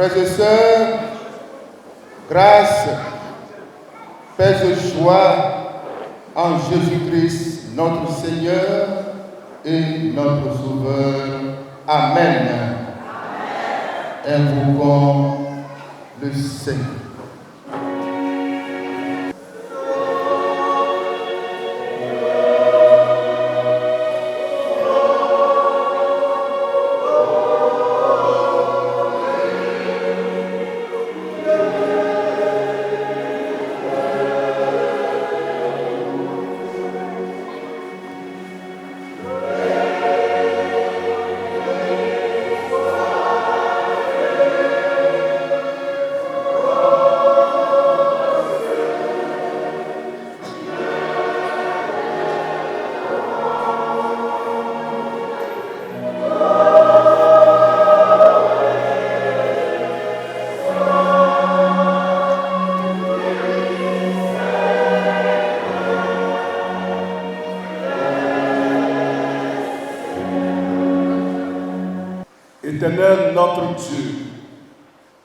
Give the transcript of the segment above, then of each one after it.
Frères et sœurs, grâce, paix et joie en Jésus-Christ, notre Seigneur et notre Sauveur. Amen. Invoquons le Seigneur. Éternel notre Dieu,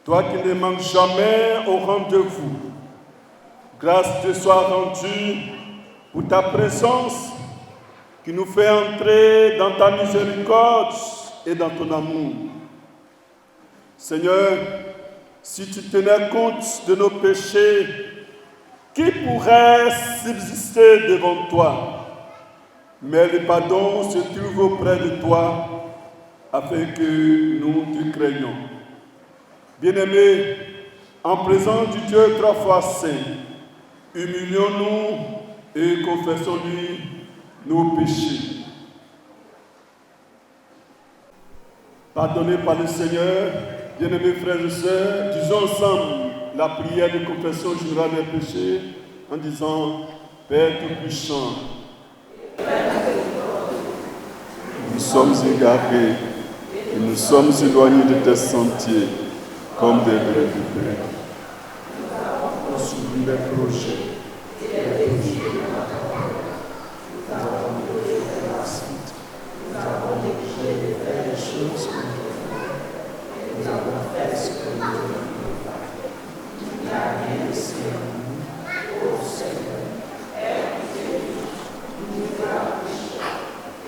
toi qui ne manques jamais au rendez-vous, grâce te soit rendue pour ta présence qui nous fait entrer dans ta miséricorde et dans ton amour. Seigneur, si tu tenais compte de nos péchés, qui pourrait subsister devant toi? Mais le pardon se trouve auprès de toi, afin que nous te craignons. Bien-aimés, en présence du Dieu trois fois saint, humilions-nous et confessons-lui nos péchés. Pardonnés par le Seigneur, bien-aimés frères et sœurs, disons ensemble la prière de confession générale des péchés en disant « Père Tout-Puissant, nous sommes égarés, et nous sommes éloignés de tes sentiers, comme des brebis perdus. Nous avons subi les projets et les péchés de notre parole. Nous avons brûlé tes massifs. Nous avons négligé de faire les choses que nous devons. Et nous avons fait ce que nous ne devons pas. Il n'y a rien de si en nous, ô Seigneur. Aie pitié de nous. Nous nous péchés.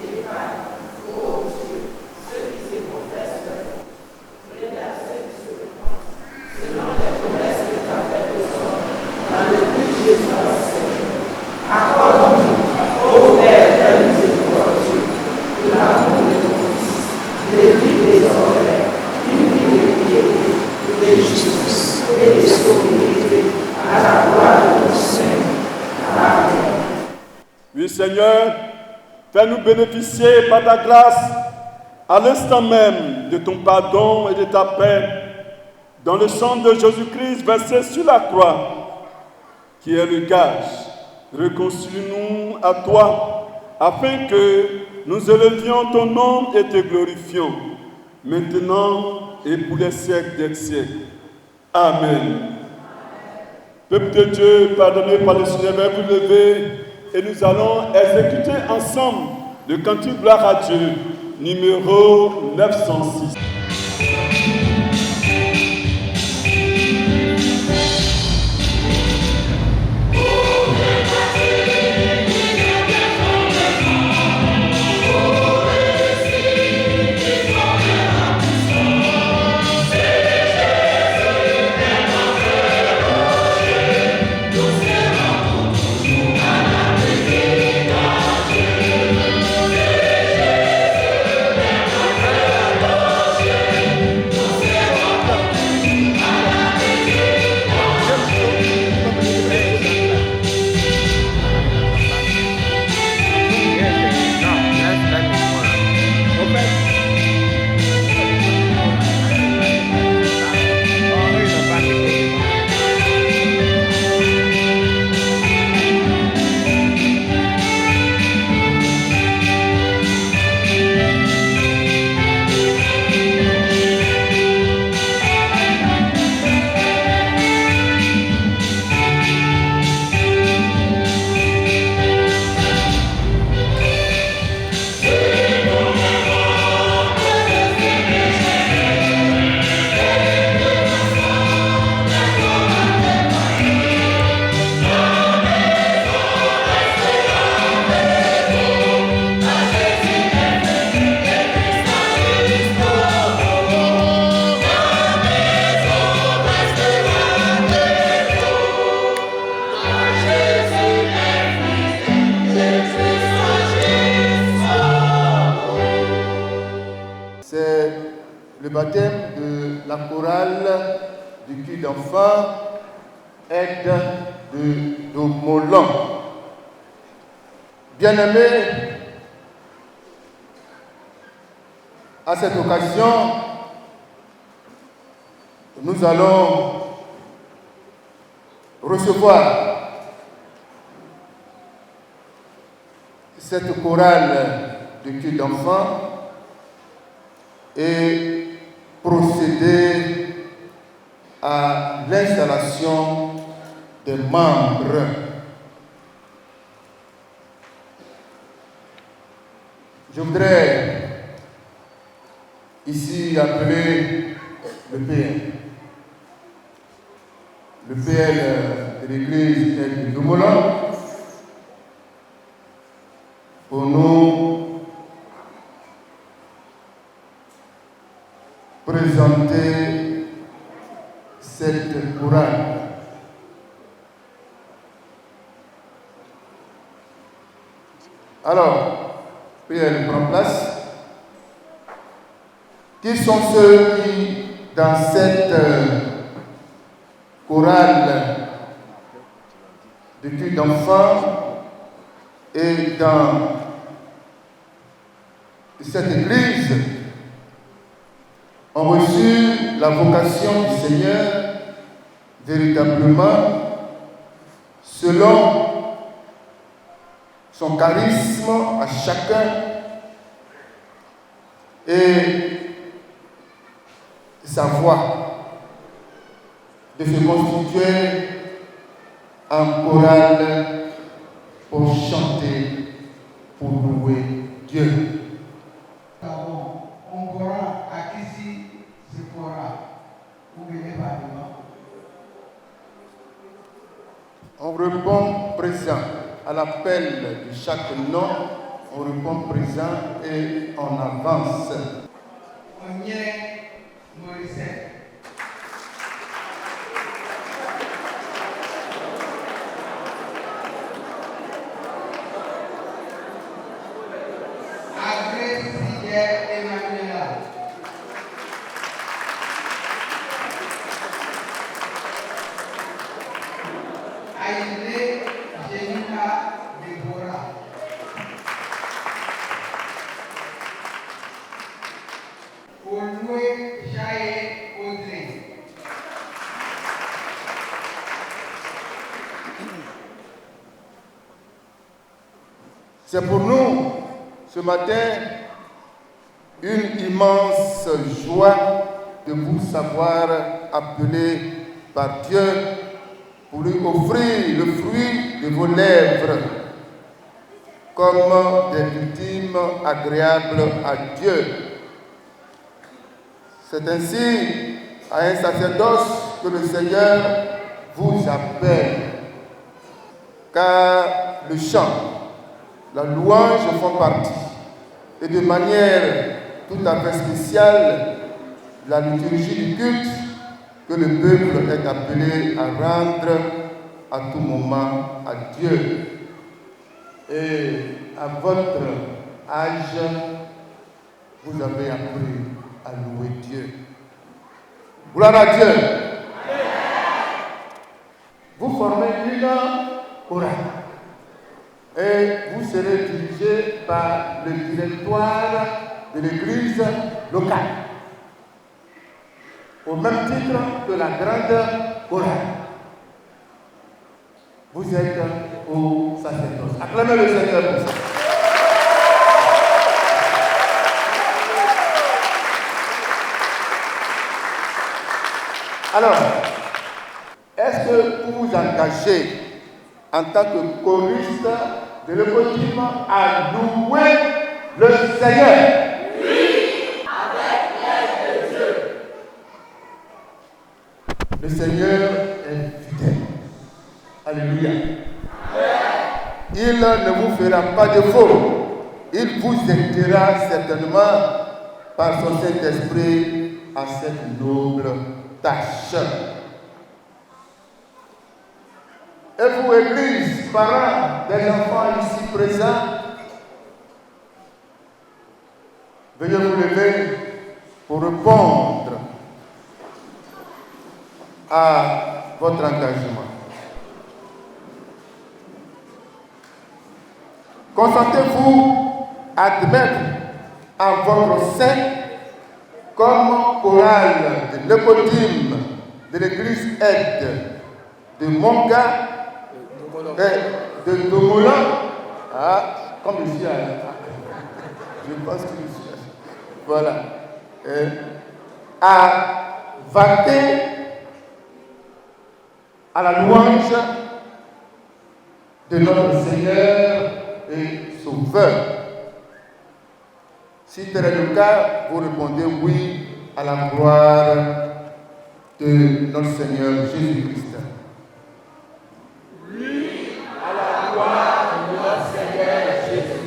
Et par ô Dieu, ceux qui se confessent les versets de ce selon les promesses que tu as faites aux hommes, dans le but de Jésus notre Seigneur. Accorde-nous, ô Père très miséricordieux, de l'amour de ton Fils, de vie désormais, une vie de piété, de justice et de sobriété, à la gloire de ton Seigneur. Amen. Oui, Seigneur, fais-nous bénéficier par ta grâce à l'instant même de ton pardon et de ta paix, dans le sang de Jésus-Christ versé sur la croix, qui est le gage. Réconcilie-nous à toi, afin que nous élevions ton nom et te glorifions, maintenant et pour les siècles des siècles. Amen. Peuple de Dieu, pardonné par le Seigneur, vous lever, et nous allons exécuter ensemble le cantique gloire à Dieu, numéro 906. Thank you. baptême de la chorale du culte d'enfants Aide de Domolon. Bien-aimés, à cette occasion, nous allons recevoir cette chorale de culte d'enfants et procéder à l'installation des membres. Je voudrais ici appeler le PL. Le PL de l'église de Domolon pour nous présenter cette chorale. Alors, PL prend place. Qui sont ceux qui, dans cette chorale de culte d'enfants et dans cette église, ont reçu la vocation du Seigneur véritablement selon son charisme à chacun et sa voix de se constituer en chorale pour chanter, pour louer Dieu. On répond présent à l'appel de chaque nom, on répond présent et on avance. C'est pour nous, ce matin, une immense joie de vous savoir appelé par Dieu pour lui offrir le fruit de vos lèvres comme des victimes agréables à Dieu. C'est ainsi à un sacerdoce que le Seigneur vous appelle, car le chant, la louange font partie, et de manière tout à fait spéciale, la liturgie du culte que le peuple est appelé à rendre à tout moment à Dieu. Et à votre âge, vous avez appris à louer Dieu. Gloire à Dieu. Vous formez une chorale. Et vous serez dirigé par le directoire de l'église locale, au même titre que la grande chorale. Vous êtes au sacerdoce. Acclamez le Seigneur pour ça. Alors, est-ce que vous vous engagez en tant que choriste de l'Évangile à louer le Seigneur? Oui, avec l'aide de Dieu. Le Seigneur est fidèle. Alléluia. Il ne vous fera pas défaut. Il vous aidera certainement par son Saint-Esprit à cette noble tâche. Et vous, Église, parents des enfants ici présents, veuillez vous lever pour répondre à votre engagement. Consentez-vous à admettre en votre sein, comme chorale de l'Écotime de l'église Aide de Monga et de Domolan, comme ici, je pense que ici, voilà, à vaquer à la louange de notre Seigneur et Sauveur. Si tel est le cas, vous répondez oui à la gloire de notre Seigneur Jésus-Christ. Oui à la gloire de notre Seigneur Jésus-Christ.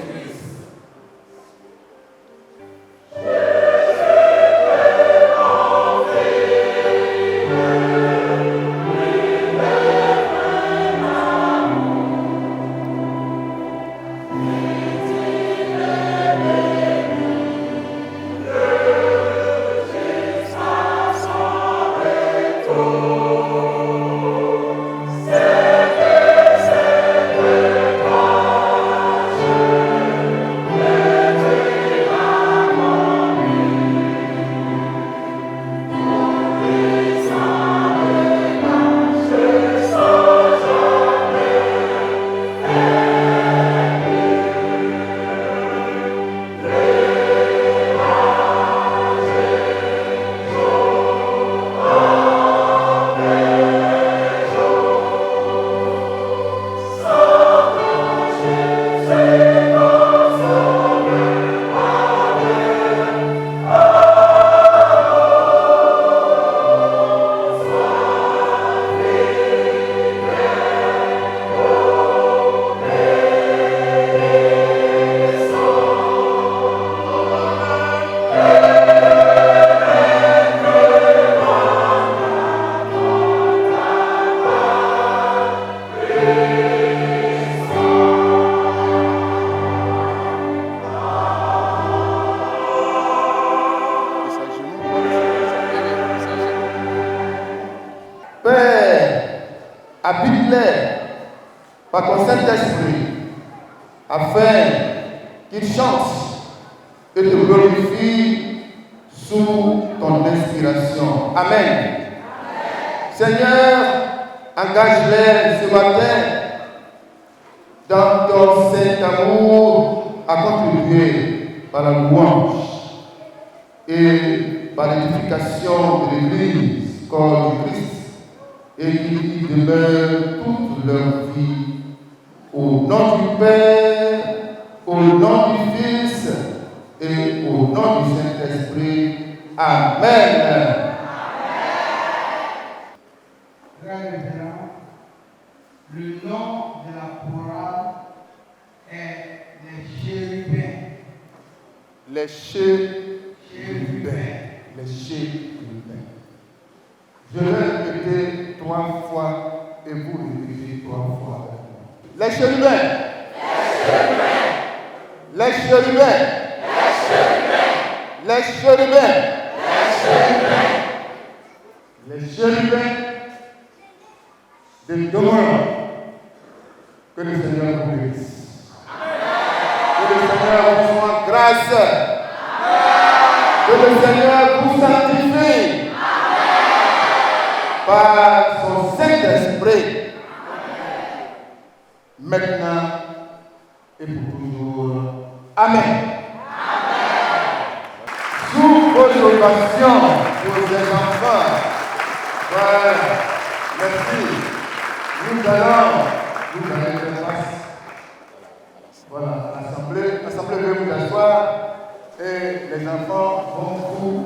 Habite-les par ton Saint-Esprit, afin qu'ils chantent et te glorifient sous ton inspiration. Amen. Seigneur, engage-les ce matin dans ton saint amour à contribuer par la louange et par l'édification de l'Église, corps du Christ, et qu'ils y demeurent toute leur vie. Au nom du Père, au nom du Fils et au nom du Saint-Esprit. Amen. Très révérend, le nom de la chorale est les chérubins. Les chérubins. Chérubins. Les chérubins. Je vais répéter 3 fois et vous répétez 3 fois. Les chérubins. Les chérubins. Les chérubins. Les chérubins de Domolan. Que le Seigneur vous bénisse. Que le Seigneur vous soit grâce. Que le Seigneur vous sanctifie. Par son Saint-Esprit, maintenant et pour toujours. Amen. Sous vos ovations pour les enfants, voilà, merci. Nous allons faire face. Voilà, l'Assemblée veut vous asseoir et les enfants vont vous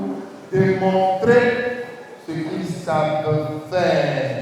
démontrer ce qu'ils savent faire.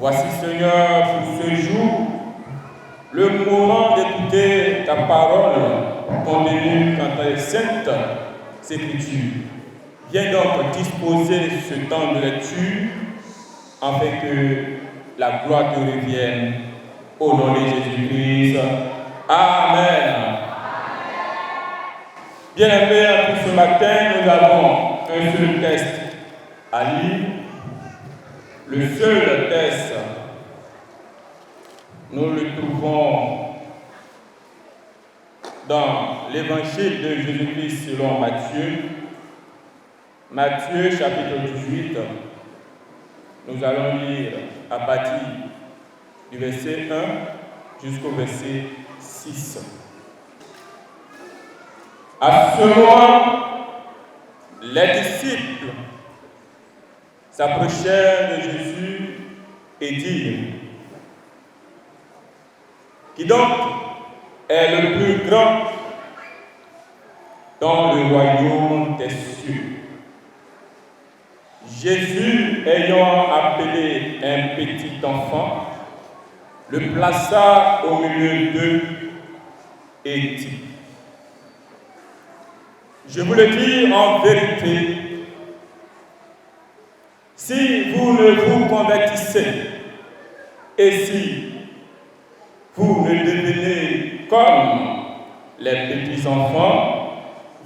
Voici, Seigneur, pour ce jour, le moment d'écouter ta parole contenue dans les saintes Écritures. Viens donc disposer ce temps de lecture afin que la gloire te revienne au nom de Jésus-Christ. Amen. Bien-aimés, pour ce matin, nous avons un seul texte à lire. Le seul texte, nous le trouvons dans l'évangile de Jésus-Christ selon Matthieu. Matthieu chapitre 18, nous allons lire à partir du verset 1 jusqu'au verset 6. À ce moment, les disciples s'approchèrent de Jésus et dirent: qui donc est le plus grand dans le royaume des cieux? Jésus, ayant appelé un petit enfant, le plaça au milieu d'eux et dit: je vous le dis en vérité, si vous ne vous convertissez et si vous ne devenez comme les petits enfants,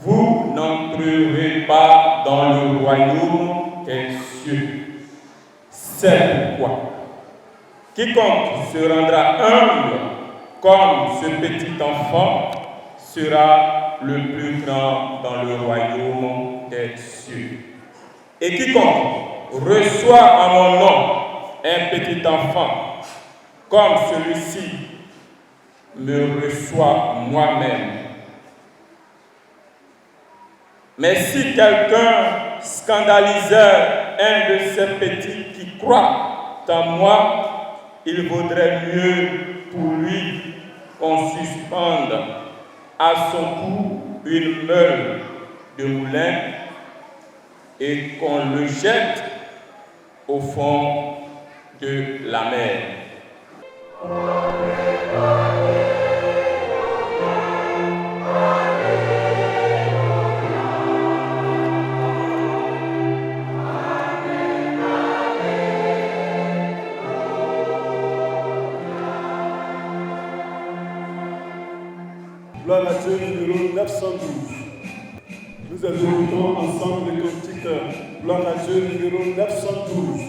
vous n'entrerez pas dans le royaume des cieux. C'est pourquoi quiconque se rendra humble comme ce petit enfant sera le plus grand dans le royaume des cieux. Et quiconque reçoit en mon nom un petit enfant comme celui-ci me reçoit moi-même. Mais si quelqu'un scandalisait un de ces petits qui croient en moi, il vaudrait mieux pour lui qu'on suspende à son cou une meule de moulin et qu'on le jette au fond de la mer. Gloire à Dieu, numéro 912. Nous exécutons ensemble les cantiques. Gloire à Dieu, numéro 912.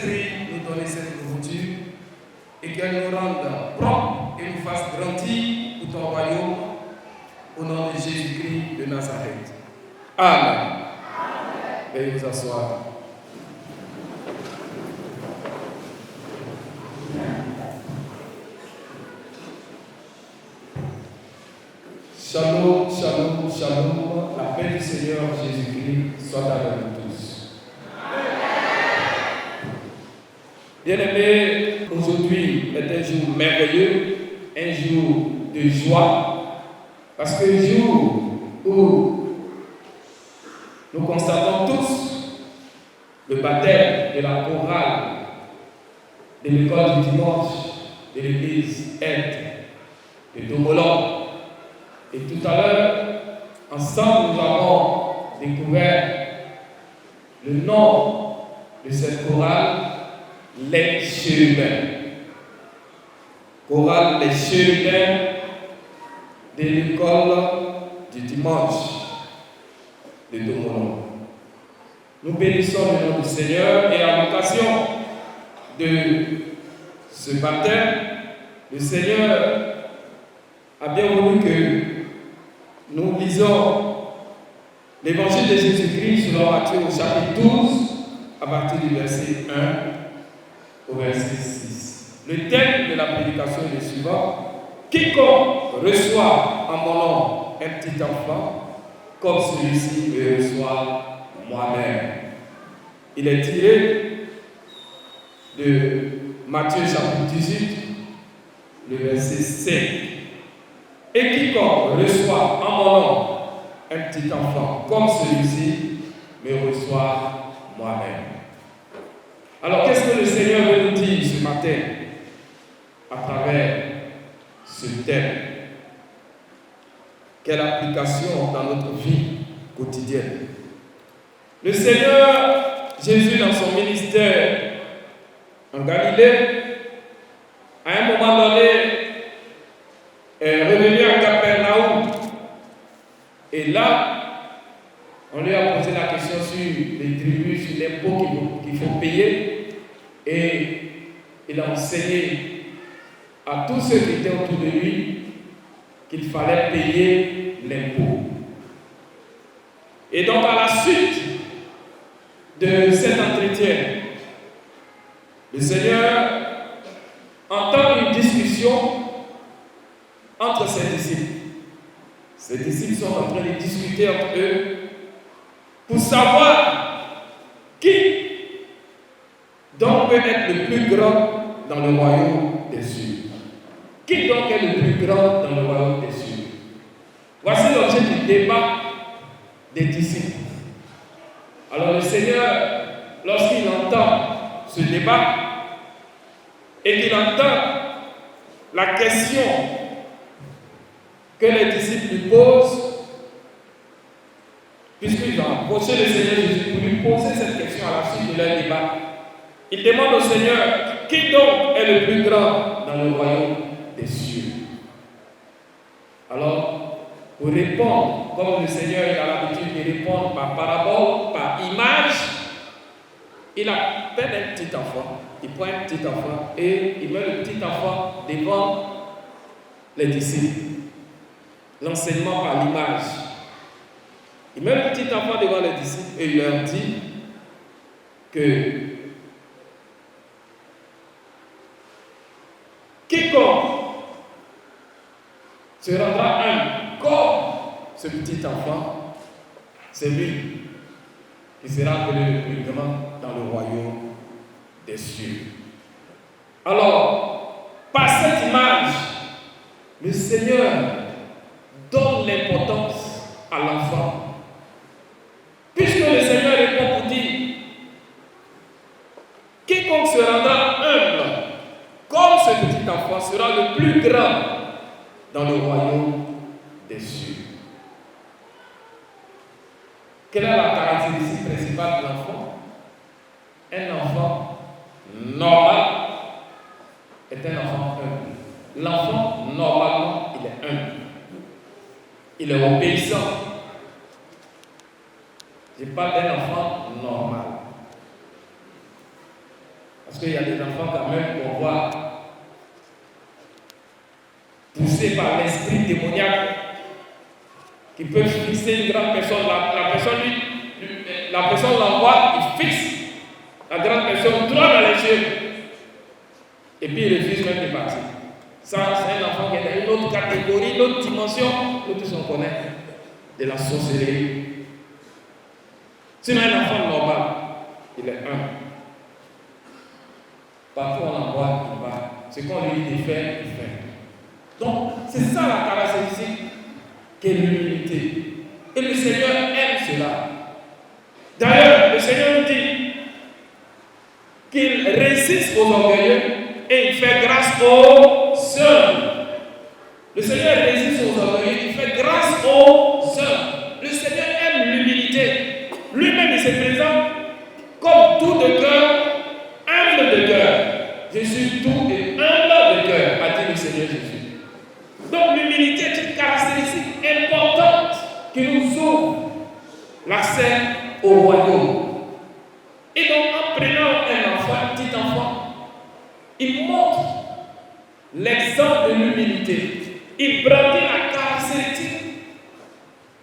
Saint-Esprit nous donne cette nourriture et qu'elle nous rende propres et nous fasse grandir pour ton royaume, au nom de Jésus-Christ de Nazareth. Amen. Veuillez vous asseoir. Shalom, shalom, shalom. La paix du Seigneur Jésus-Christ soit avec nous tous. Bien-aimés, aujourd'hui est un jour merveilleux, un jour de joie, parce que le jour où nous constatons tous le baptême de la chorale de l'école du dimanche de l'église Aide de Domolon. Et tout à l'heure, ensemble, nous avons découvert le nom de cette chorale, les chérubins. Chorale les chérubins de l'école du dimanche de Domolon. Nous bénissons le nom du Seigneur et à l'occasion de ce baptême, le Seigneur a bien voulu que nous lisons l'évangile de Jésus-Christ selon Matthieu au chapitre 12 à partir du verset 1 au verset 6. Le thème de la prédication est le suivant: quiconque reçoit en mon nom un petit enfant, comme celui-ci me reçoit moi-même. Il est tiré de Matthieu chapitre 18, le verset 5. Et quiconque reçoit en mon nom un petit enfant comme celui-ci me reçoit moi-même. Alors qu'est-ce que le Seigneur veut nous dire ce matin à travers ce thème? Quelle application dans notre vie quotidienne? Le Seigneur Jésus, dans son ministère en Galilée, à un moment donné, est revenu à Capernaum. Et là, on lui a posé la question sur les tribus, sur l'impôt qu'il faut payer. Et il a enseigné à tous ceux qui étaient autour de lui qu'il fallait payer l'impôt. Et donc, à la suite de cet entretien, le Seigneur entend une discussion entre ses disciples. Ses disciples sont en train de discuter entre eux pour savoir qui donc peut être le plus grand dans le royaume des cieux. Qui donc est le plus grand dans le royaume des cieux? Voici l'objet du débat des disciples. Alors le Seigneur, lorsqu'il entend ce débat et qu'il entend la question que les disciples lui posent, puisqu'ils ont approché le Seigneur Jésus pour lui poser cette question à la suite de leur débat, il demande au Seigneur: qui donc est le plus grand dans le royaume des cieux? Alors, pour répondre, comme le Seigneur a l'habitude de répondre par parabole, par image, il appelle un petit enfant, il prend un petit enfant et il met le petit enfant devant les disciples. L'enseignement par l'image. Il met le petit enfant devant les disciples et il leur dit que quiconque se rendra humble comme ce petit enfant, c'est lui qui sera appelé le plus grand dans le royaume des cieux. Alors, par cette image, le Seigneur donne l'importance à l'enfant. Puisque le Seigneur répond pour dire: quiconque se rendra humble comme ce petit enfant sera le plus grand dans le royaume des cieux. Quelle est la caractéristique principale de l'enfant? Un enfant normal est un enfant humble. L'enfant, normalement, il est humble. Il est obéissant. Je parle d'un enfant normal. Parce qu'il y a des enfants quand même qu'on voit poussés par l'esprit démoniaque qui peuvent fixer une grande personne. La personne l'envoie, il fixe la grande personne droit dans les yeux. Et puis il refuse même de partir. Ça, c'est un enfant qui est dans une autre catégorie, une autre dimension. Nous tous on connaît de la sorcellerie. Sinon, un enfant normal, il est humble. Parfois on l'envoie, il va. Ce qu'on lui dit de faire, il fait. Donc, c'est ça la caractéristique qu'est l'humilité. Et le Seigneur aime cela. D'ailleurs, le Seigneur nous dit qu'il résiste aux orgueilleux et il fait grâce aux humbles. Le Seigneur résiste aux orgueilleux, il fait grâce aux humbles. Le Seigneur aime l'humilité. Lui-même, il se présente comme tout de cœur, humble de cœur. Je suis tout et humble de cœur, a dit le Seigneur Jésus. Donc l'humilité est une caractéristique importante qui nous ouvre l'accès au royaume. Et donc en prenant un petit enfant, il montre l'exemple de l'humilité. Il brandit la caractéristique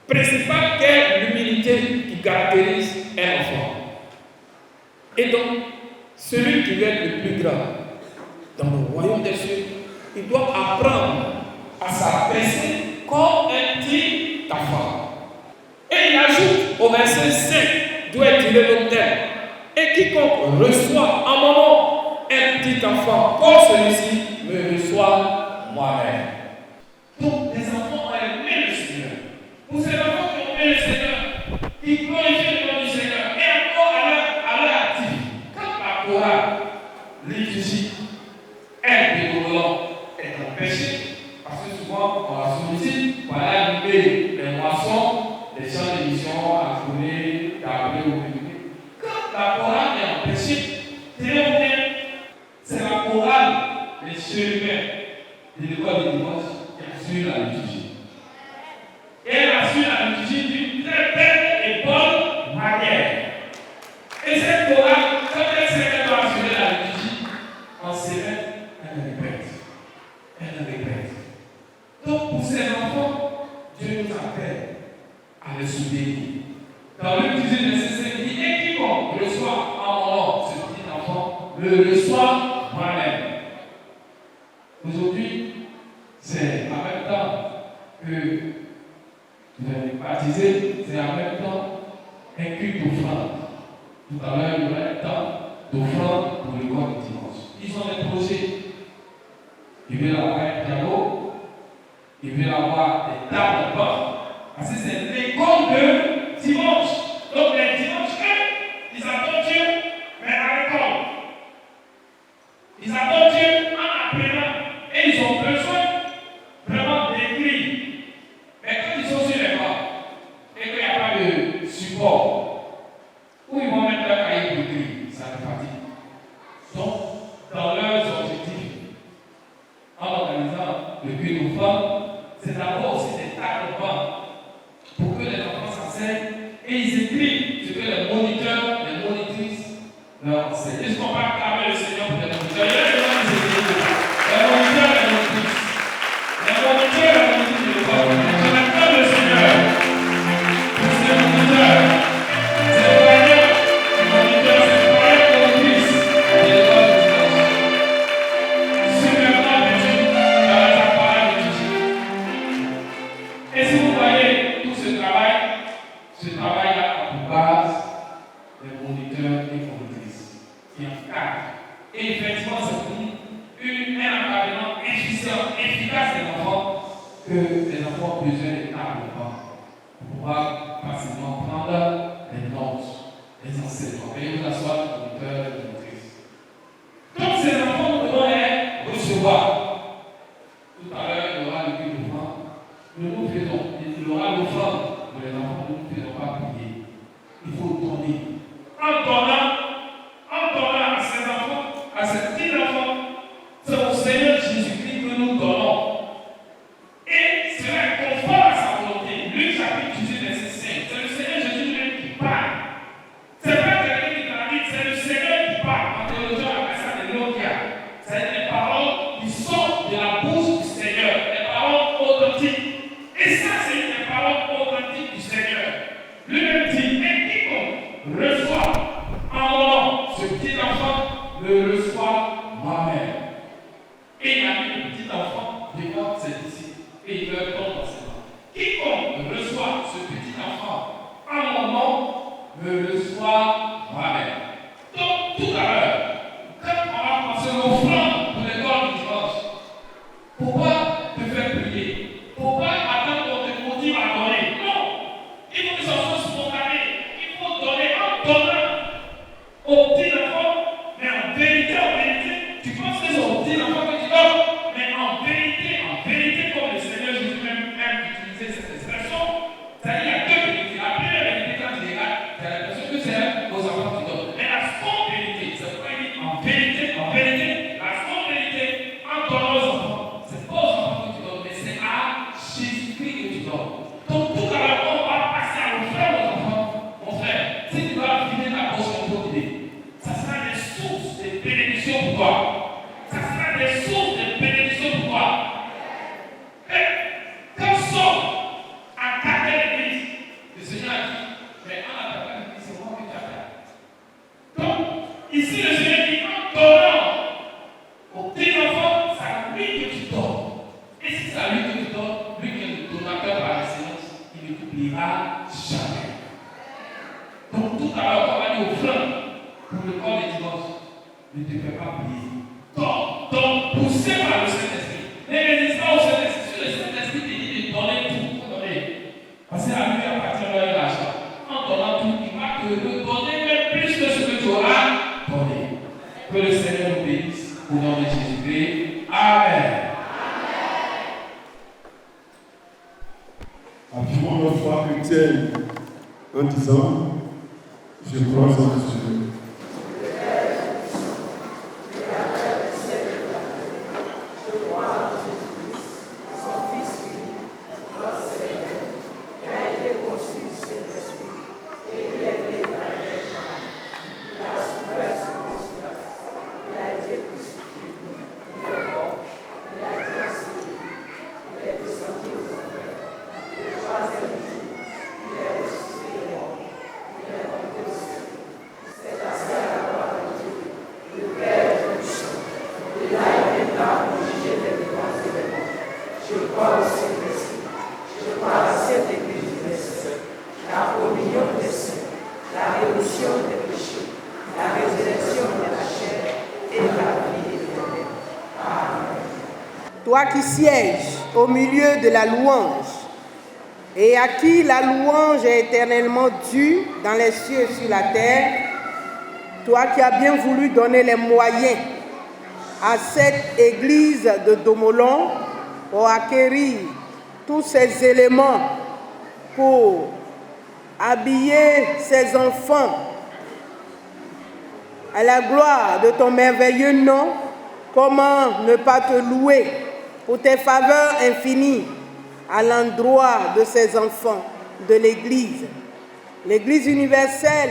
principale qu'est l'humilité qui caractérise un enfant. Et donc, celui qui veut être le plus grand dans le royaume des cieux, il doit apprendre à s'adresser comme un petit enfant. Et il ajoute au verset 5, doit être le thème. Et quiconque reçoit en mon nom un petit enfant comme celui-ci me reçoit moi-même. Donc, les enfants ont aimé le Seigneur. Pour ces enfants qui ont aimé le Seigneur, qui glorifient le nom du Seigneur, et encore à leur actif, quand la chorale, liturgie, un déroulant est empêché, parce que souvent on la sollicite pour aller allumer les moissons, les champs d'émission, à tourner, d'appeler ou de. Quand la chorale est empêchée, c'est la chorale, les chérubins de l'école de dimanche qui assure la liturgie. Et elle assure la liturgie d'une très belle et bonne manière. Et cette chorale, quand elle s'est doit assurer la liturgie, en semaine, elle répète. Elle répète. Donc pour ces enfants, Dieu nous appelle à les soutenir. Dans le 18 verset, il dit, et quiconque reçoit en mon nom ce petit enfant, le reçoit moi-même. Aujourd'hui, c'est en même temps que vous avez baptisé, c'est en même temps un culte d'offrande. Tout à l'heure, il y aura un temps d'offrande pour le corps du dimanche. Ils ont des projets. Ils veulent avoir un piano, ils veulent avoir des tables de pain. Parce que c'est l'école de dimanche. Donc les dimanches, ils attendent Dieu, mais à l'école. Ils attendent Dieu en apprenant. Et ils ont besoin vraiment d'écrire. Mais quand ils sont sur les bancs, et qu'il n'y a pas de support, où ils vont mettre leur cahier pour écrire, ça les fatigue. Donc, dans leurs objectifs, en organisant le culte aux femmes, c'est d'abord aussi des tables de banc pour que les enfants s'enseignent et ils écrivent ce que les moniteurs, les monitrices leur enseignent. Est-ce qu'on va acclamer le Seigneur pour les moniteurs? Il y a des gens qui écrivent. Les moniteurs, les monitrices. Les moniteurs, les monitrices de l'école. Je l'acclame le Seigneur pour ces moniteurs. Ces voyants, les moniteurs, ces voyants monitrices de l'école de dimanche. Superbement vêtus dans les appareils de Jésus. Et si vous voyez tout ce travail-là a pour base les moniteurs et monitrices qui encadrent. Et effectivement, c'est pour un encadrement efficient, efficace des enfants, que les enfants ont besoin de tables de banc pour pouvoir facilement prendre les notes, les enseignements. Et vous asseoir les moniteurs et les monitrices. Donc ces enfants, nous devons les recevoir. Tout à l'heure, il y aura le culte d'offrande. Nous faisons, il y aura l'offrande pour les enfants, nous ne faisons pas prier. Il faut donner. En donnant à ces enfants, à ces petits enfants, c'est au Seigneur Jésus-Christ que nous donnons. Et cela est conforme à me reçoit moi-même. Et il a mis le petit enfant devant ses disciples et il leur donne dans ses mains. Quiconque reçoit ce petit enfant en mon nom me reçoit moi-même. Donc tout à l'heure, quand on va passer l'offrande pour les corps du dimanche, pourquoi te faire prier? Pourquoi attendre qu'on te motive à donner? Non! Il faut que ça soit spontané. Il faut donner en donnant au petit enfant, mais en vérité, tu penses que c'est au petit enfant que tu donnes, mais en vérité, comme le Seigneur Jésus même utilisé cette expression, c'est-à-dire il y a deux vérités. La première vérité, quand tu regardes, tu as l'impression que c'est aux enfants que tu donnes. Mais la seconde vérité, c'est pourquoi il dit en vérité, la seconde vérité, en donnant aux enfants, c'est pas aux enfants que tu donnes, mais c'est à Jésus-Christ que tu donnes. Donc tout à l'heure, on va passer à l'offrande aux enfants. Mon frère, si tu vas vider ta poche comme pour t'aider, ça sera des sources de bénédiction pour toi. Ça sera des sources de bénédiction pour toi. Et quand on sort à attaquer l'église, le Seigneur a dit, mais en attaquant l'église, c'est moi que tu attaques. Donc, ici le Seigneur dit, en donnant aux petits enfants, c'est à lui que tu donnes. Et si c'est à lui que tu donnes, lui qui est le donateur par excellence, il ne t'oubliera jamais. Donc tout à l'heure, on va aller offrande pour le corps des dimanches. Ne te fais pas plier. Donc, poussé par le Saint-Esprit. Ne résiste pas au Saint-Esprit. Si le Saint-Esprit te dit de donner tout, il faut donner. Parce qu'à lui appartient l'argent. En donnant tout, il va te redonner même plus que ce que tu auras donné. Que le Seigneur nous bénisse au nom de Jésus-Christ. Amen. Affirmons notre foi chrétienne en disant, je crois en Dieu. Toi qui sièges au milieu de la louange et à qui la louange est éternellement due dans les cieux et sur la terre, toi qui as bien voulu donner les moyens à cette église de Domolon pour acquérir tous ces éléments pour habiller ses enfants à la gloire de ton merveilleux nom, comment ne pas te louer pour tes faveurs infinies à l'endroit de ces enfants de l'Église, l'Église universelle,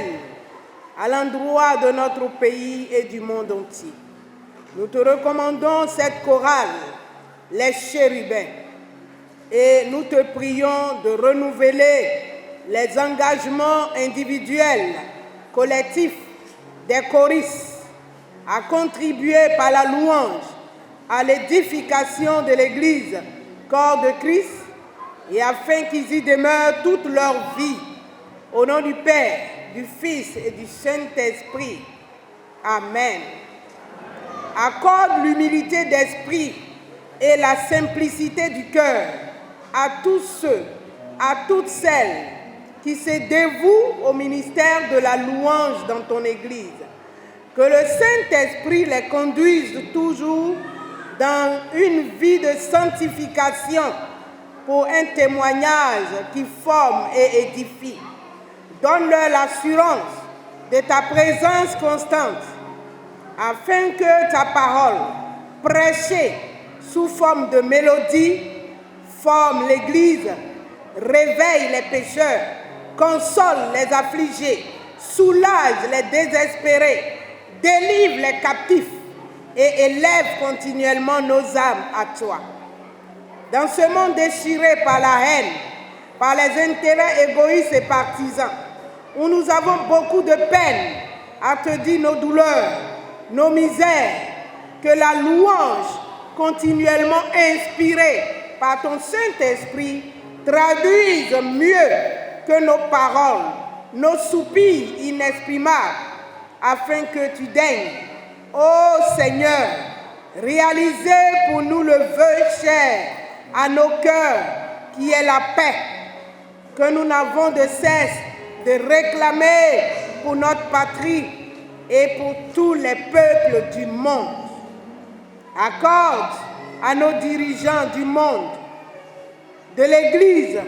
à l'endroit de notre pays et du monde entier. Nous te recommandons cette chorale, les chérubins, et nous te prions de renouveler les engagements individuels, collectifs des choristes, à contribuer par la louange à l'édification de l'Église, corps de Christ, et afin qu'ils y demeurent toute leur vie. Au nom du Père, du Fils et du Saint-Esprit. Amen. Accorde l'humilité d'esprit et la simplicité du cœur à tous ceux, à toutes celles qui se dévouent au ministère de la louange dans ton Église. Que le Saint-Esprit les conduise toujours dans une vie de sanctification pour un témoignage qui forme et édifie. Donne-leur l'assurance de ta présence constante, afin que ta parole, prêchée sous forme de mélodie, forme l'Église, réveille les pécheurs, console les affligés, soulage les désespérés, délivre les captifs et élève continuellement nos âmes à toi. Dans ce monde déchiré par la haine, par les intérêts égoïstes et partisans, où nous avons beaucoup de peine à te dire nos douleurs, nos misères, que la louange continuellement inspirée par ton Saint-Esprit traduise mieux que nos paroles, nos soupirs inexprimables, afin que tu daignes, ô Seigneur, réaliser pour nous le vœu cher à nos cœurs, qui est la paix, que nous n'avons de cesse de réclamer pour notre patrie et pour tous les peuples du monde. Accorde à nos dirigeants du monde, de l'Église,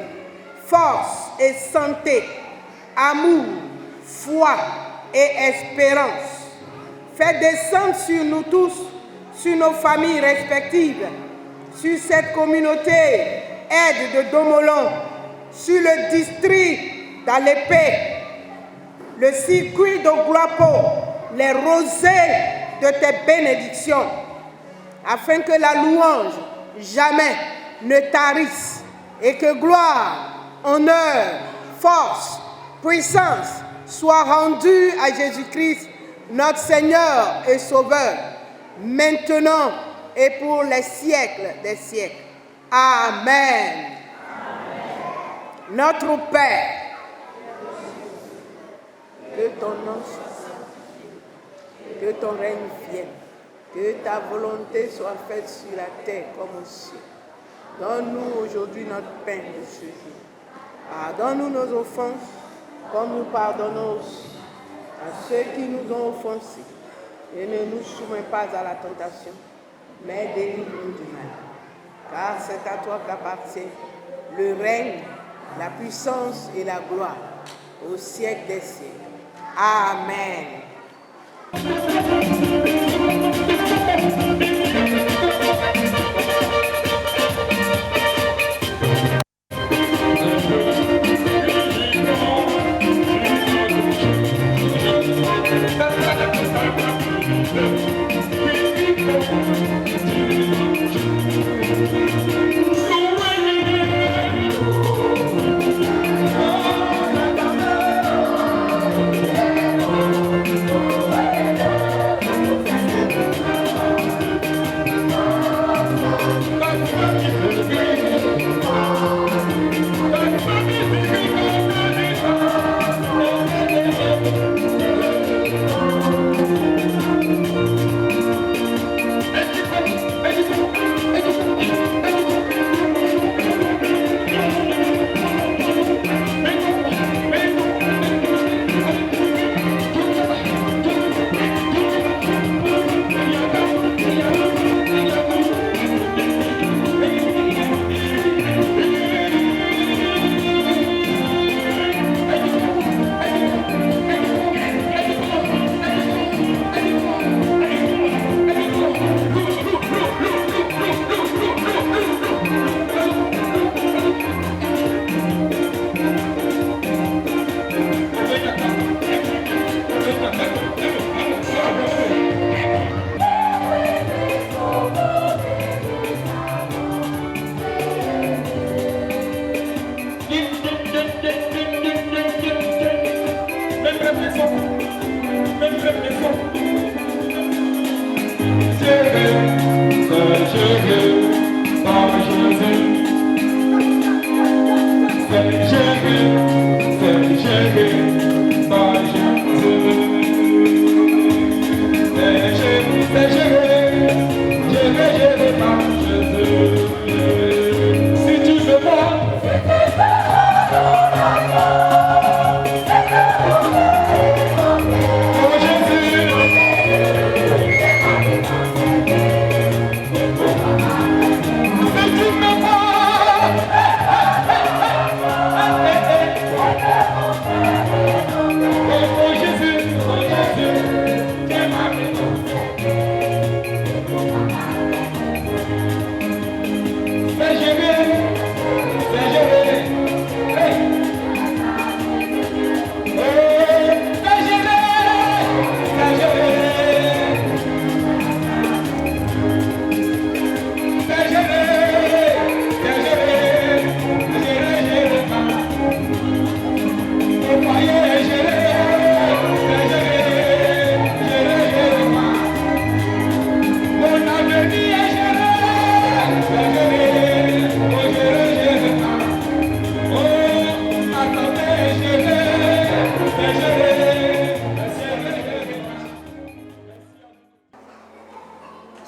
force et santé, amour, foi et espérance. Fais descendre sur nous tous, sur nos familles respectives, sur cette communauté aide de Domolon, sur le district d'Alépé, le circuit de Guapo, les rosées de tes bénédictions, afin que la louange jamais ne tarisse et que gloire, honneur, force, puissance soient rendues à Jésus-Christ, notre Seigneur et Sauveur, maintenant et pour les siècles des siècles. Amen. Notre Père, que ton nom soit saint, que ton règne vienne, que ta volonté soit faite sur la terre comme au ciel. Donne-nous aujourd'hui notre pain de ce jour. Pardonne-nous nos offenses, comme nous pardonnons aussi à ceux qui nous ont offensés. Et ne nous soumets pas à la tentation, mais délivre-nous du mal. Car c'est à toi qu'appartient le règne, la puissance et la gloire au siècle des siècles. Amen.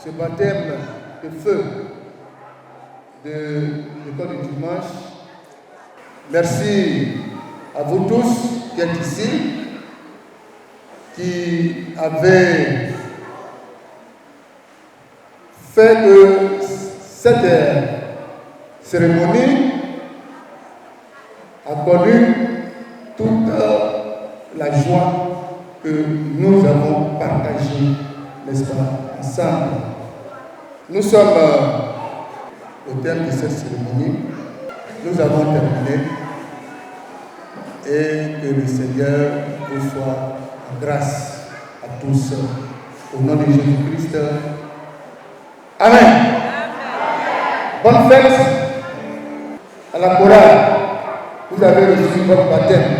ce baptême de feu de l'école du dimanche. Merci à vous tous qui êtes ici, qui avez fait que cette cérémonie a connu toute la joie que nous avons partagée, n'est-ce pas, ensemble. Nous sommes au terme de cette cérémonie. Nous avons terminé et que le Seigneur vous soit en grâce à tous. Au nom de Jésus-Christ. Amen. Bonne fête à la chorale. Vous avez reçu votre baptême.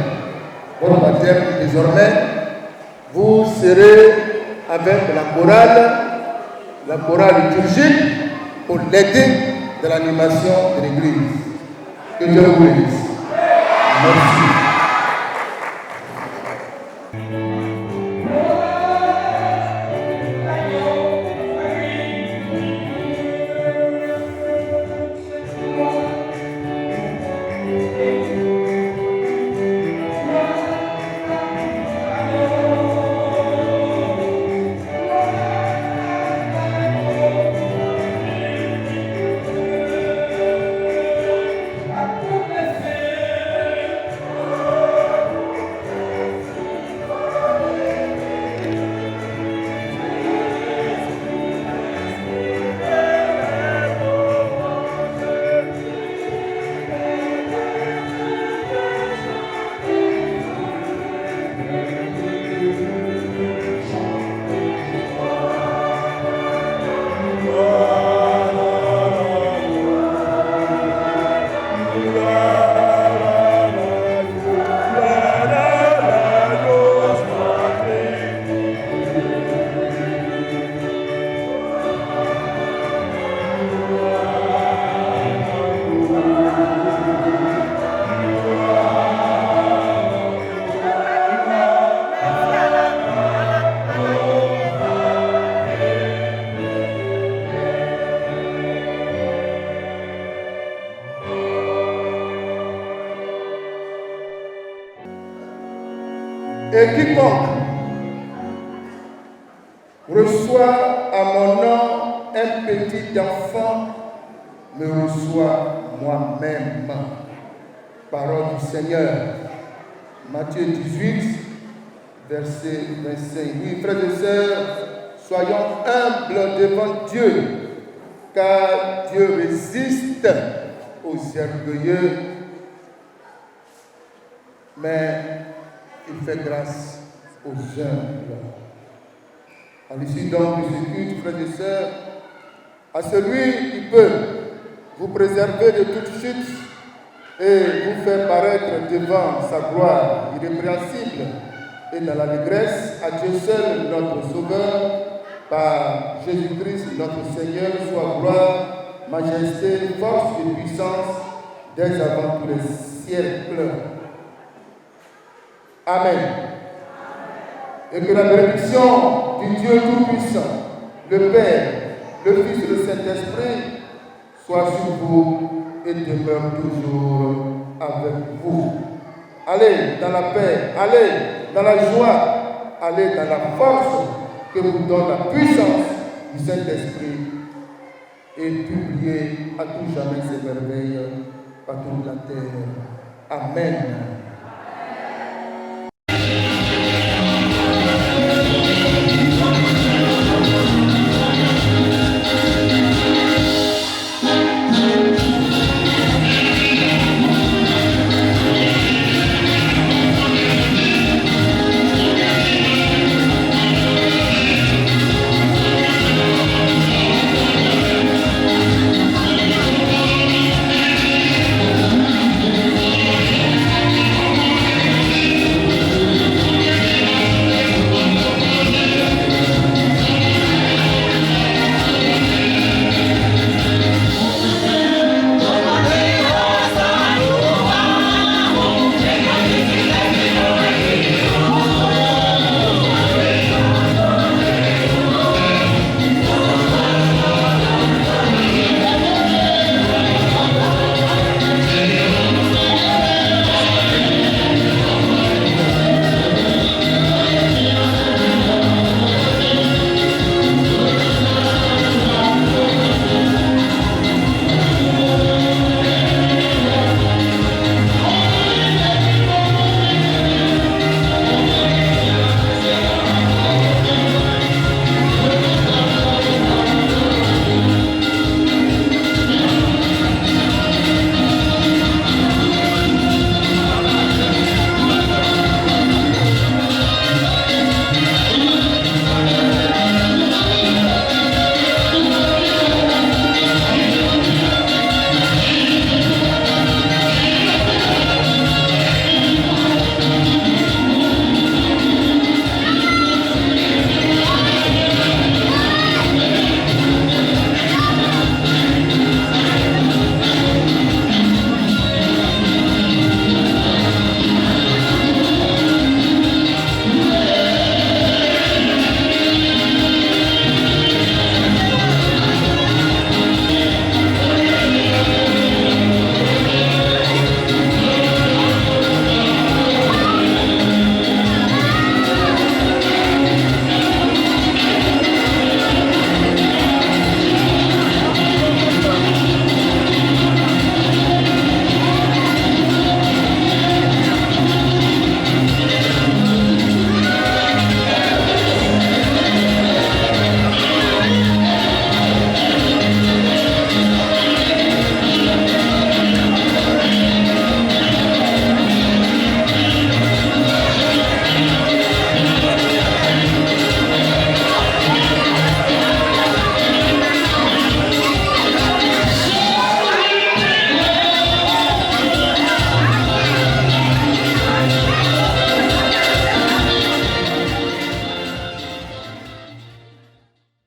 Votre baptême, désormais, vous serez avec la chorale liturgique pour l'aider de l'animation de l'église. Que Dieu vous bénisse. Merci. Et quiconque reçoit à mon nom un petit enfant me reçoit moi-même. Parole du Seigneur. Matthieu 18, verset 25. Oui, frères et sœurs, soyons humbles devant Dieu, car Dieu résiste aux orgueilleux, mais il fait grâce aux humbles. À l'issue donc de ce culte, frères et sœurs, à celui qui peut vous préserver de toute chute et vous faire paraître devant sa gloire irrépréhensible et dans l'allégresse, à Dieu seul notre Sauveur, par Jésus-Christ notre Seigneur, soit gloire, majesté, force et puissance dès avant tous les siècles. Amen. Et que la bénédiction du Dieu Tout-Puissant, le Père, le Fils et le Saint-Esprit soit sur vous et demeure toujours avec vous. Allez dans la paix, allez dans la joie, allez dans la force que vous donne la puissance du Saint-Esprit et publiez à tout jamais ces merveilles par toute la terre. Amen.